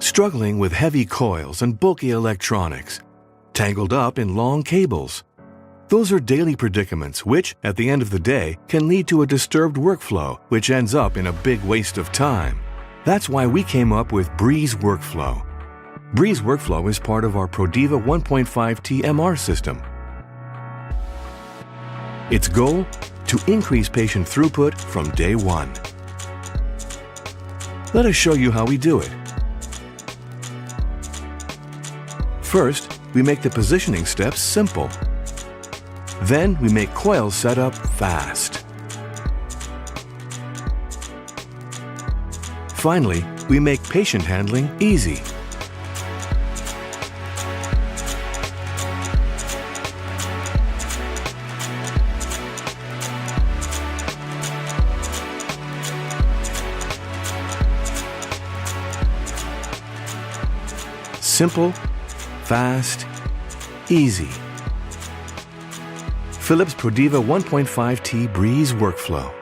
struggling with heavy coils and bulky electronics, tangled up in long cables. Those are daily predicaments which, at the end of the day, can lead to a disturbed workflow, which ends up in a big waste of time. That's why we came up with Breeze Workflow. Breeze Workflow is part of our Prodiva 1.5T MR system. Its goal? To increase patient throughput from day one. Let us show you how we do it. First, we make the positioning steps simple. Then we make coil setup fast. Finally, we make patient handling easy. Simple, fast, easy. Philips Prodiva 1.5T Breeze Workflow.